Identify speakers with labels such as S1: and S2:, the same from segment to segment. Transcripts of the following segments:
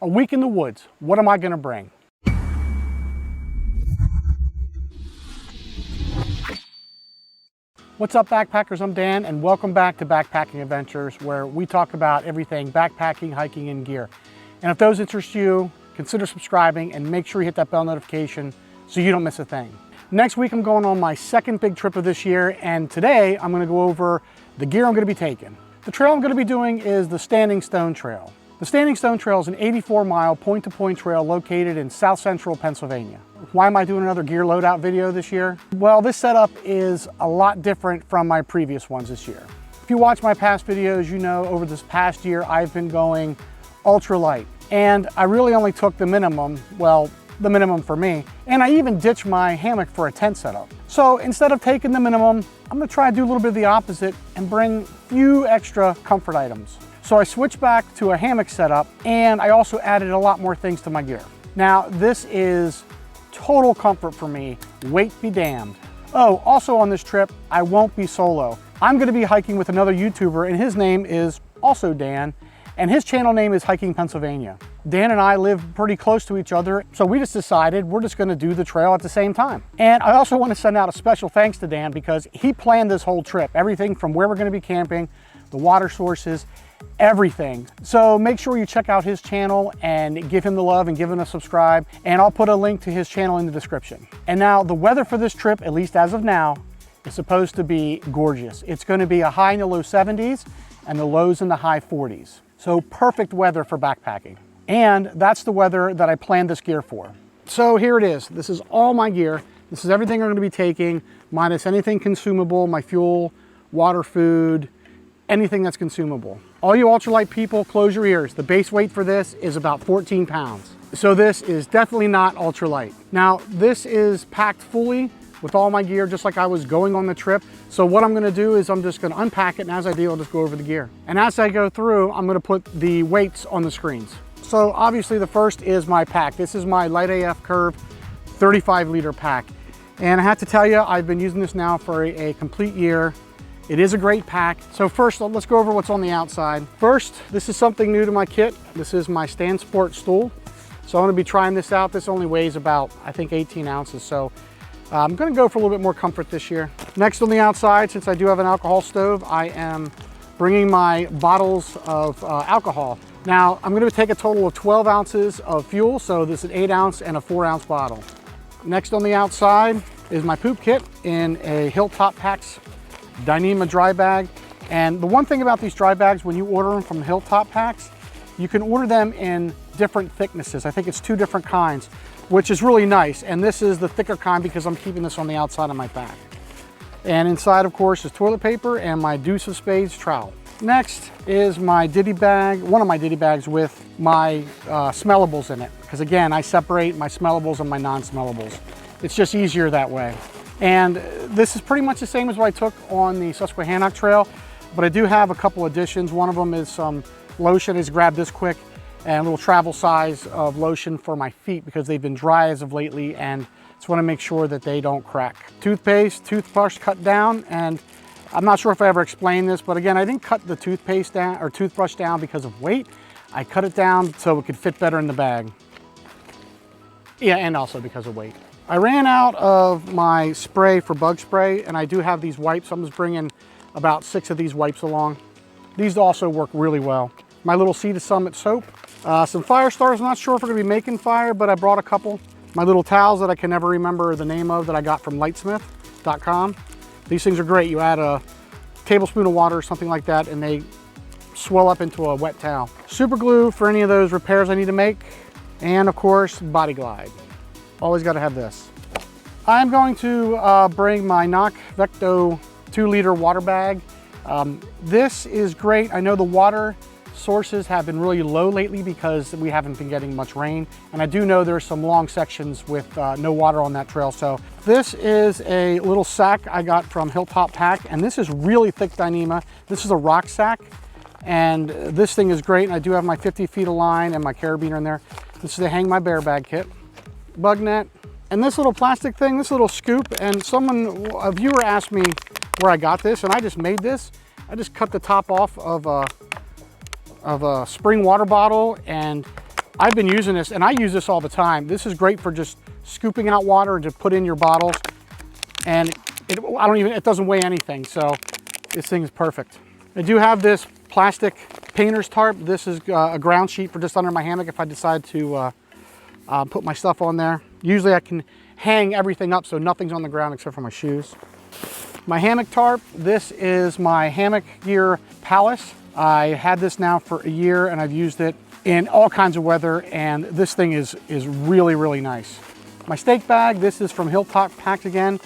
S1: A week in the woods. What am I gonna bring? What's up, backpackers? I'm Dan, and welcome back to Backpacking Adventures, where we talk about everything backpacking, hiking, and gear. And if those interest you, consider subscribing and make sure you hit that bell notification so you don't miss a thing. Next week, I'm going on my second big trip of this year, and today I'm gonna go over the gear I'm gonna be taking. The trail I'm gonna be doing is the Standing Stone Trail. The Standing Stone Trail is an 84-mile point-to-point trail located in south central Pennsylvania. Why am I doing another gear loadout video this year? Well, this setup is a lot different from my previous ones this year. If you watch my past videos, you know over this past year I've been going ultralight, and I really only took the minimum, well, the minimum for me, and I even ditched my hammock for a tent setup. So instead of taking the minimum, I'm gonna try to do a little bit of the opposite and bring a few extra comfort items. So I switched back to a hammock setup, and I also added a lot more things to my gear. Now, this is total comfort for me, weight be damned. Oh, also on this trip, I won't be solo. I'm gonna be hiking with another YouTuber, and his name is also Dan, and his channel name is Hiking Pennsylvania. Dan and I live pretty close to each other, so we just decided we're just gonna do the trail at the same time. And I also wanna send out a special thanks to Dan because he planned this whole trip, everything from where we're gonna be camping, the water sources, everything. So make sure you check out his channel and give him the love and give him a subscribe, and I'll put a link to his channel in the description. And now the weather for this trip, at least as of now, is supposed to be gorgeous. It's gonna be a high in the low 70s and the lows in the high 40s. So perfect weather for backpacking. And that's the weather that I planned this gear for. So here it is. This is all my gear. This is everything I'm gonna be taking, minus anything consumable, my fuel, water, food, anything that's consumable. All you ultralight people, close your ears. The base weight for this is about 14 pounds. So this is definitely not ultralight. Now, this is packed fully with all my gear, just like I was going on the trip. So what I'm gonna do is I'm just gonna unpack it, and as I do, I'll just go over the gear. And as I go through, I'm gonna put the weights on the screens. So obviously the first is my pack. This is my Light AF Curve 35-liter pack. And I have to tell you, I've been using this now for a complete year. It is a great pack. So first, let's go over what's on the outside. First, this is something new to my kit. This is my Stand Sport stool. So I'm gonna be trying this out. This only weighs about, I think, 18 ounces. So I'm gonna go for a little bit more comfort this year. Next on the outside, since I do have an alcohol stove, I am bringing my bottles of alcohol. Now, I'm gonna take a total of 12 ounces of fuel. So this is an 8-ounce and a 4-ounce bottle. Next on the outside is my poop kit in a Hilltop Packs Dyneema dry bag. And the one thing about these dry bags, when you order them from Hilltop Packs, you can order them in different thicknesses. I think it's 2 different kinds, which is really nice. And this is the thicker kind because I'm keeping this on the outside of my bag. And inside, of course, is toilet paper and my Deuce of Spades trowel. Next is my ditty bag, one of my ditty bags with my smellables in it. Because again, I separate my smellables and my non-smellables. It's just easier that way. And this is pretty much the same as what I took on the Susquehannock Trail, but I do have a couple additions. One of them is some lotion. I just grabbed this quick, and a little travel size of lotion for my feet because they've been dry as of lately, and just want to make sure that they don't crack. Toothpaste, toothbrush cut down, and I'm not sure if I ever explained this, but again, I didn't cut the toothpaste down or toothbrush down because of weight. I cut it down so it could fit better in the bag. Yeah, and also because of weight. I ran out of my spray for bug spray, and I do have these wipes. I'm just bringing about 6 of these wipes along. These also work really well. My little Sea to Summit soap. Some fire starters. I'm not sure if we're gonna be making fire, but I brought a couple. My little towels that I can never remember the name of that I got from lightsmith.com. These things are great. You add a tablespoon of water or something like that, and they swell up into a wet towel. Super glue for any of those repairs I need to make. And of course, Body Glide. Always got to have this. I'm going to bring my Knock Vecto 2-liter water bag. This is great. I know the water sources have been really low lately because we haven't been getting much rain. And I do know there's some long sections with no water on that trail. So this is a little sack I got from Hilltop Pack, and this is really thick Dyneema. This is a rock sack, and this thing is great. And I do have my 50 feet of line and my carabiner in there. This is the Hang My Bear bag kit. Bug net, and this little plastic thing, this little scoop, and a viewer asked me where I got this, and I just made this. I just cut the top off of a spring water bottle and I've been using this, and I use this all the time. This is great for just scooping out water to put in your bottles, and it doesn't weigh anything, so this thing is perfect. I do have this plastic painter's tarp. This is a ground sheet for just under my hammock if I decide to put my stuff on there. Usually I can hang everything up so nothing's on the ground except for my shoes. My hammock tarp, this is my hammock gear Palace. I had this now for a year and I've used it in all kinds of weather, and this thing is really, really nice. My stake bag, this is from Hilltop Packed again,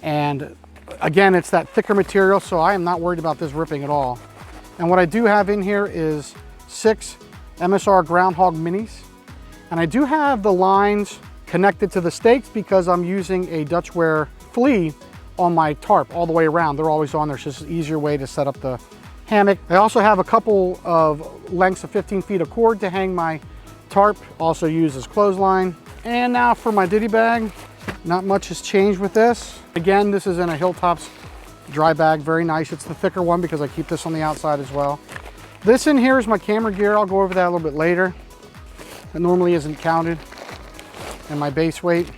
S1: and again, it's that thicker material, so I am not worried about this ripping at all. And what I do have in here is 6 MSR Groundhog Minis, and I do have the lines connected to the stakes because I'm using a Dutchware flea on my tarp all the way around. They're always on there. It's just an easier way to set up the hammock. I also have a couple of lengths of 15 feet of cord to hang my tarp, also used as clothesline. And now for my ditty bag, not much has changed with this. Again, this is in a Hilltops dry bag, very nice. It's the thicker one because I keep this on the outside as well. This in here is my camera gear. I'll go over that a little bit later. It normally isn't counted. And my base weight.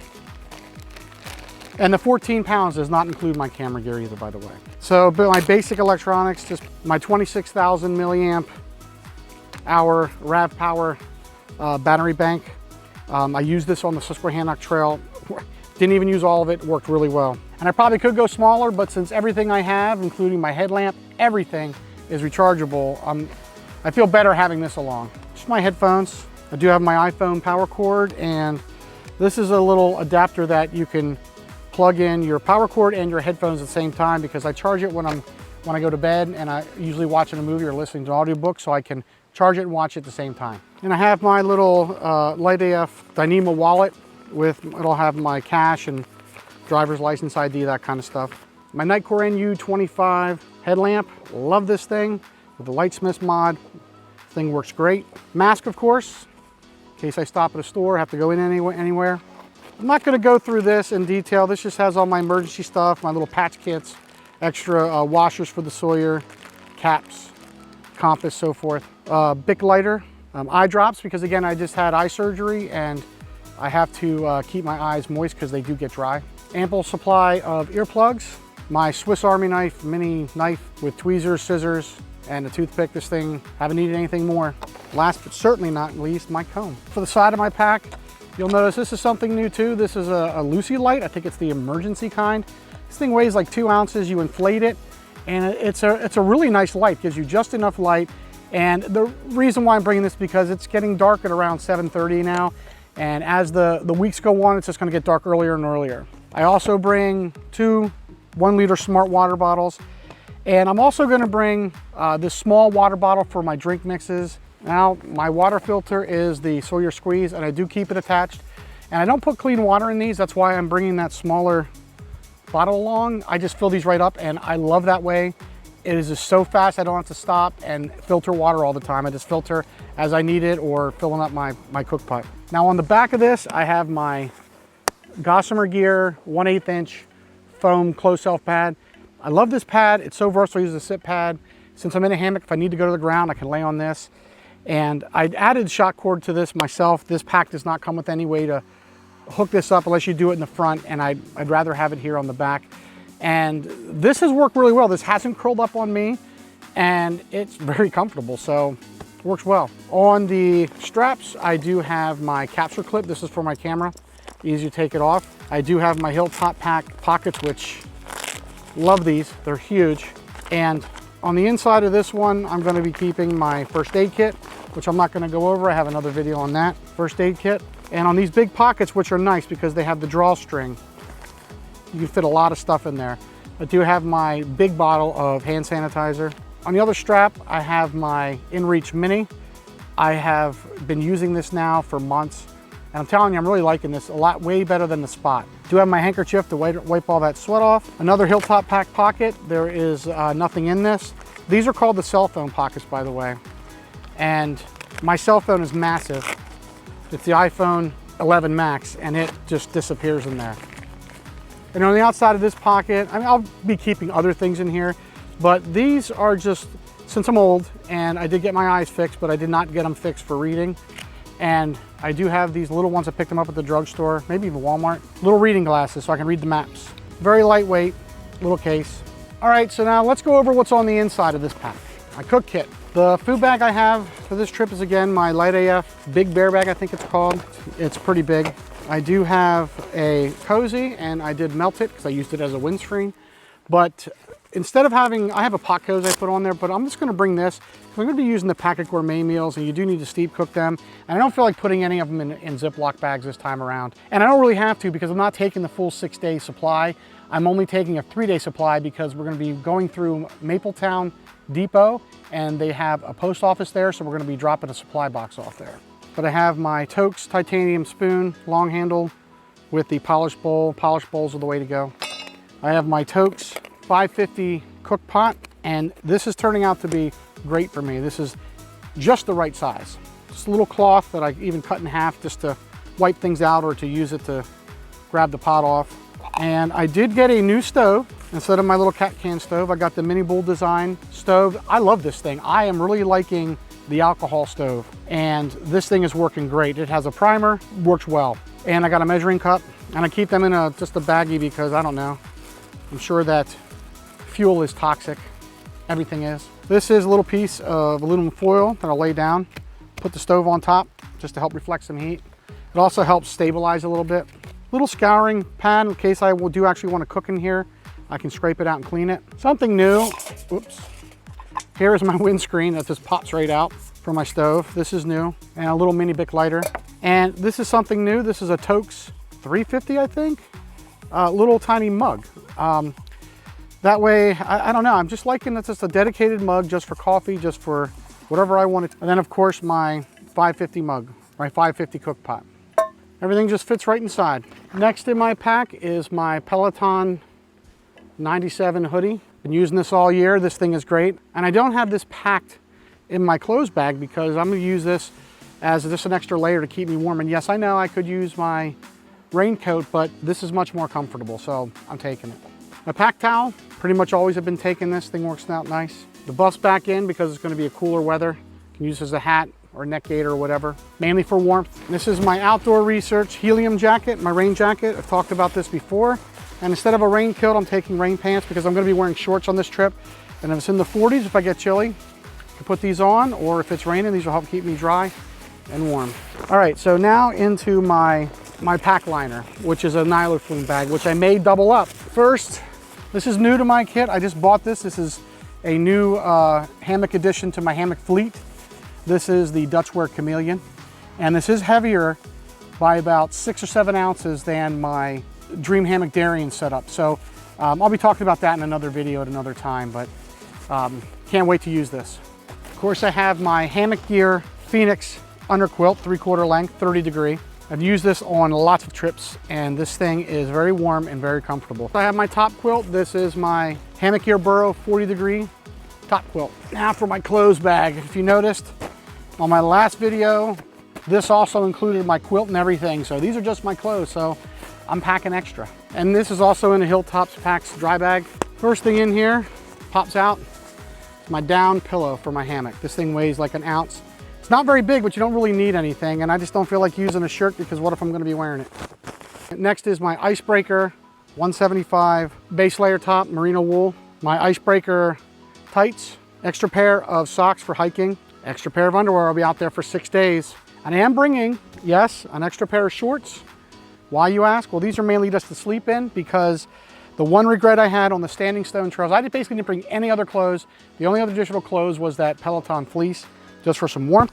S1: And the 14 pounds does not include my camera gear either, by the way. So, but my basic electronics, just my 26,000 milliamp hour RavPower battery bank. I used this on the Tuscarora Trail. Didn't even use all of it, worked really well. And I probably could go smaller, but since everything I have, including my headlamp, everything is rechargeable, I feel better having this along. Just my headphones. I do have my iPhone power cord, and this is a little adapter that you can plug in your power cord and your headphones at the same time, because I charge it when I go to bed, and I usually watching a movie or listening to an audiobook, so I can charge it and watch it at the same time. And I have my little Light AF Dyneema wallet it'll have my cash and driver's license ID, that kind of stuff. My Nitecore NU25 headlamp, love this thing with the Lightsmiths mod. Thing works great. Mask, of course, in case I stop at a store, have to go in anywhere. I'm not going to go through this in detail. This just has all my emergency stuff, my little patch kits, extra washers for the Sawyer, caps, compass, so forth. Bic lighter, eye drops, because again, I just had eye surgery and I have to keep my eyes moist because they do get dry. Ample supply of earplugs, my Swiss Army knife, mini knife with tweezers, scissors, and a toothpick. This thing, haven't needed anything more. Last but certainly not least, my comb. For the side of my pack, you'll notice this is something new too. This is a Lucy light. I think it's the emergency kind. This thing weighs like 2 ounces. You inflate it, and it's a really nice light. Gives you just enough light. And the reason why I'm bringing this is because it's getting dark at around 7:30 now. And as the weeks go on, it's just gonna get dark earlier and earlier. I also bring 2 1-liter smart water bottles. And I'm also gonna bring this small water bottle for my drink mixes. Now, my water filter is the Sawyer Squeeze, and I do keep it attached. And I don't put clean water in these. That's why I'm bringing that smaller bottle along. I just fill these right up, and I love that way. It is just so fast, I don't have to stop and filter water all the time. I just filter as I need it or filling up my cook pot. Now on the back of this, I have my Gossamer Gear 1/8 inch foam closed self pad. I love this pad. It's so versatile. I use a sit pad. Since I'm in a hammock, if I need to go to the ground, I can lay on this. And I added shock cord to this myself. This pack does not come with any way to hook this up unless you do it in the front, and I'd rather have it here on the back. And this has worked really well. This hasn't curled up on me, and it's very comfortable, so it works well. On the straps, I do have my capture clip. This is for my camera. Easy to take it off. I do have my Hilltop Pack pockets, which love these. They're huge. And on the inside of this one, I'm going to be keeping my first aid kit, which I'm not going to go over. I have another video on that first aid kit. And on these big pockets, which are nice because they have the drawstring, you can fit a lot of stuff in there. I do have my big bottle of hand sanitizer. On the other strap, I have my InReach Mini. I have been using this now for months, and I'm telling you, I'm really liking this a lot, way better than the Spot. Do have my handkerchief to wipe all that sweat off. Another Hilltop Pack pocket. There is nothing in this. These are called the cell phone pockets, by the way. And my cell phone is massive. It's the iPhone 11 Max, and it just disappears in there. And on the outside of this pocket, I mean, I'll be keeping other things in here, but these are just, since I'm old and I did get my eyes fixed, but I did not get them fixed for reading. And I do have these little ones. I picked them up at the drugstore, maybe even Walmart. Little reading glasses so I can read the maps. Very lightweight, little case. All right, so now let's go over what's on the inside of this pack. My cook kit. The food bag I have for this trip is, again, my Light AF Big Bear bag, I think it's called. It's pretty big. I do have a cozy, and I did melt it because I used it as a windscreen. But instead of having, I have a pot cozy I put on there, but I'm just gonna bring this, because I'm gonna be using the packet gourmet meals, and you do need to steep cook them. And I don't feel like putting any of them in Ziploc bags this time around. And I don't really have to, because I'm not taking the full 6-day supply. I'm only taking a 3-day supply because we're gonna be going through Mapletown Depot, and they have a post office there, so we're gonna be dropping a supply box off there. But I have my Toaks titanium spoon, long handle, with the polished bowl. Polished bowls are the way to go. I have my Toaks 550 cook pot, and this is turning out to be great for me. This is just the right size. Just a little cloth that I even cut in half just to wipe things out or to use it to grab the pot off. And I did get a new stove. Instead of my little cat can stove, I got the mini bowl design stove. I love this thing. I am really liking the alcohol stove, and this thing is working great. It has a primer, works well. And I got a measuring cup, and I keep them in just a baggie because I don't know. I'm sure that fuel is toxic. Everything is. This is a little piece of aluminum foil that I'll lay down, put the stove on top just to help reflect some heat. It also helps stabilize a little bit. Little scouring pad in case I do actually want to cook in here. I can scrape it out and clean it. Something new, oops. Here is my windscreen that just pops right out for my stove. This is new, and a little mini Bic lighter. And this is something new. This is a Toaks 350, I think. Little tiny mug. That way, I don't know, I'm just liking it's just a dedicated mug just for coffee, just for whatever I want it. And then of course my 550 mug, my 550 cook pot. Everything just fits right inside. Next in my pack is my Peloton 97 hoodie. Been using this all year. This thing is great. And I don't have this packed in my clothes bag because I'm gonna use this as just an extra layer to keep me warm. And yes, I know I could use my raincoat, but this is much more comfortable, so I'm taking it. My pack towel, pretty much always have been taking this. Thing works out nice. The buff's back in because it's gonna be a cooler weather. You can use it as a hat or neck gaiter or whatever, mainly for warmth. This is my outdoor research helium jacket, my rain jacket. I've talked about this before. And instead of a rain coat, I'm taking rain pants because I'm gonna be wearing shorts on this trip. And if it's in the 40s, if I get chilly, I can put these on, or if it's raining, these will help keep me dry and warm. All right, so now into my pack liner, which is a Nyloflume bag, which I may double up. First, this is new to my kit. I just bought this. This is a new hammock addition to my hammock fleet. This is the Dutchware Chameleon. And this is heavier by about 6 or 7 ounces than my Dream Hammock Darien setup. So I'll be talking about that in another video at another time, but can't wait to use this. Of course, I have my Hammock Gear Phoenix underquilt, 3/4 length, 30 degree. I've used this on lots of trips, and this thing is very warm and very comfortable. I have my top quilt. This is my Hammock Gear Burrow 40 degree top quilt. Now for my clothes bag. If you noticed on my last video, this also included my quilt and everything. So these are just my clothes. So I'm packing extra. And this is also in a Hilltops Packs dry bag. First thing in here, pops out, it's my down pillow for my hammock. This thing weighs like an ounce. It's not very big, but you don't really need anything. And I just don't feel like using a shirt because what if I'm gonna be wearing it? Next is my Icebreaker 175 base layer top, merino wool. My Icebreaker tights, extra pair of socks for hiking, extra pair of underwear. I'll be out there for 6 days. And I am bringing, yes, an extra pair of shorts. Why, you ask? Well, these are mainly just to sleep in because the one regret I had on the Standing Stone trails, I basically didn't bring any other clothes. The only other additional clothes was that Peloton fleece, just for some warmth.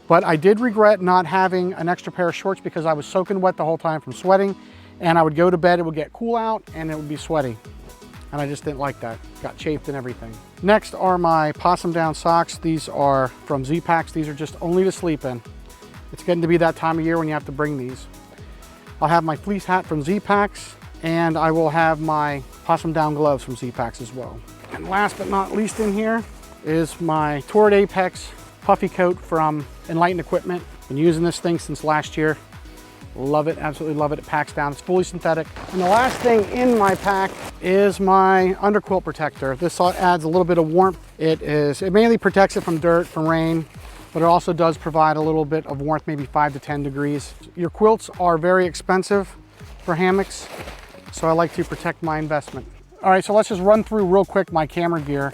S1: But I did regret not having an extra pair of shorts because I was soaking wet the whole time from sweating, and I would go to bed, it would get cool out, and it would be sweaty. And I just didn't like that. Got chafed and everything. Next are my possum down socks. These are from Z-Packs. These are just only to sleep in. It's getting to be that time of year when you have to bring these. I'll have my fleece hat from Z-Packs, and I will have my possum down gloves from Z-Packs as well. And last but not least in here is my Torrid Apex puffy coat from Enlightened Equipment. Been using this thing since last year. Love it, absolutely love it. It packs down, it's fully synthetic. And the last thing in my pack is my underquilt protector. This adds a little bit of warmth. It mainly protects it from dirt, from rain, but it also does provide a little bit of warmth, maybe 5 to 10 degrees. Your quilts are very expensive for hammocks, so I like to protect my investment. All right, so let's just run through real quick my camera gear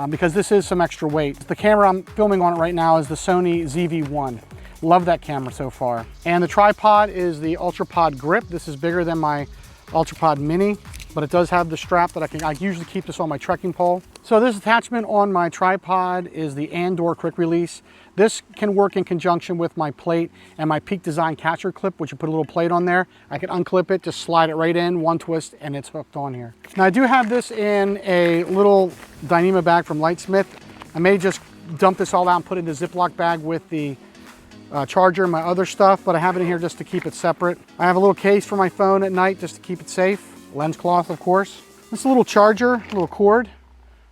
S1: because this is some extra weight. The camera I'm filming on it right now is the Sony ZV-1. Love that camera so far. And the tripod is the UltraPod Grip. This is bigger than my UltraPod Mini, but it does have the strap that I usually keep this on my trekking pole. So this attachment on my tripod is the Andor quick release. This can work in conjunction with my plate and my Peak Design catcher clip, which you put a little plate on there. I can unclip it, just slide it right in, one twist, and it's hooked on here. Now I do have this in a little Dyneema bag from Lightsmith. I may just dump this all out and put it in a Ziploc bag with the charger and my other stuff, but I have it in here just to keep it separate. I have a little case for my phone at night just to keep it safe. Lens cloth, of course. This is a little charger, a little cord.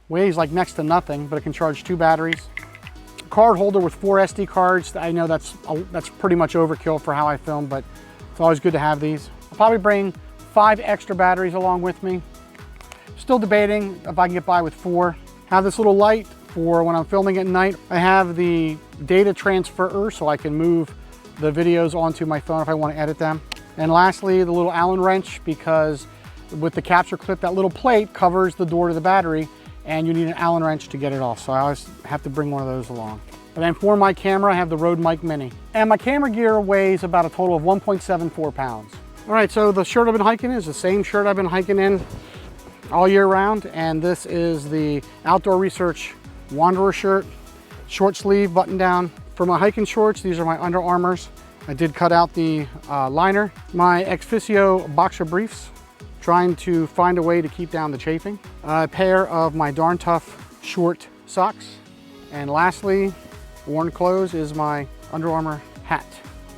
S1: Weighs like next to nothing, but it can charge 2 batteries. Card holder with 4 SD cards. I know that's pretty much overkill for how I film, but it's always good to have these. I'll probably bring 5 extra batteries along with me. Still debating if I can get by with 4. Have this little light for when I'm filming at night. I have the data transfer so I can move the videos onto my phone if I want to edit them. And lastly, the little Allen wrench, because with the capture clip, that little plate covers the door to the battery and you need an Allen wrench to get it off. So I always have to bring one of those along. And then for my camera, I have the Rode Mic Mini. And my camera gear weighs about a total of 1.74 pounds. All right, so the shirt I've been hiking in is the same shirt I've been hiking in all year round. And this is the Outdoor Research Wanderer shirt, short sleeve, button down. For my hiking shorts, these are my Under Armours. I did cut out the liner. My Exficio boxer briefs, trying to find a way to keep down the chafing. A pair of my Darn Tough short socks. And lastly, worn clothes is my Under Armour hat,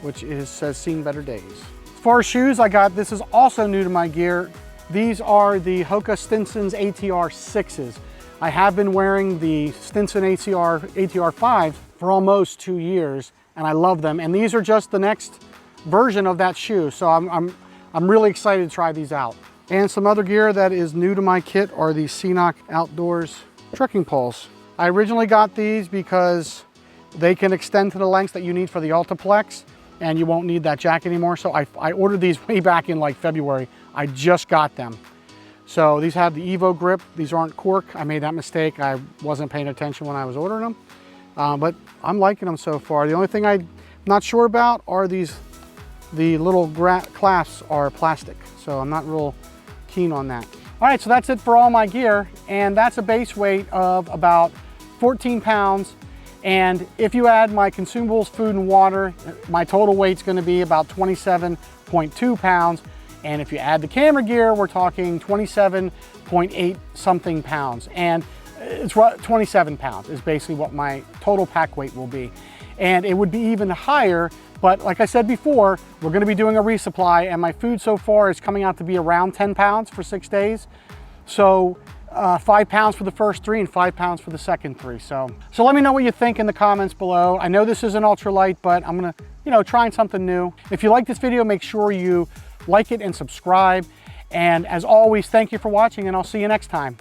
S1: which says seen better days. As far as shoes, this is also new to my gear. These are the Hoka Stinson's ATR 6s. I have been wearing the Stinson ATR 5s for almost 2 years, and I love them. And these are just the next version of that shoe. So I'm really excited to try these out. And some other gear that is new to my kit are the Ceenoc Outdoors trekking poles. I originally got these because they can extend to the lengths that you need for the Altaplex, and you won't need that jack anymore. So I ordered these way back in like February. I just got them. So these have the Evo grip. These aren't cork. I made that mistake. I wasn't paying attention when I was ordering them, but I'm liking them so far. The only thing I'm not sure about are the little clasps are plastic. So I'm not real keen on that. All right, so that's it for all my gear. And that's a base weight of about 14 pounds. And if you add my consumables, food and water, my total weight's gonna be about 27.2 pounds. And if you add the camera gear, we're talking 27.8 something pounds. And it's 27 pounds is basically what my total pack weight will be. And it would be even higher, but like I said before, we're gonna be doing a resupply, and my food so far is coming out to be around 10 pounds for 6 days. So 5 pounds for the first 3 and 5 pounds for the second 3. So let me know what you think in the comments below. I know this is an ultralight, but I'm gonna, trying something new. If you like this video, make sure you like it and subscribe. And as always, thank you for watching, and I'll see you next time.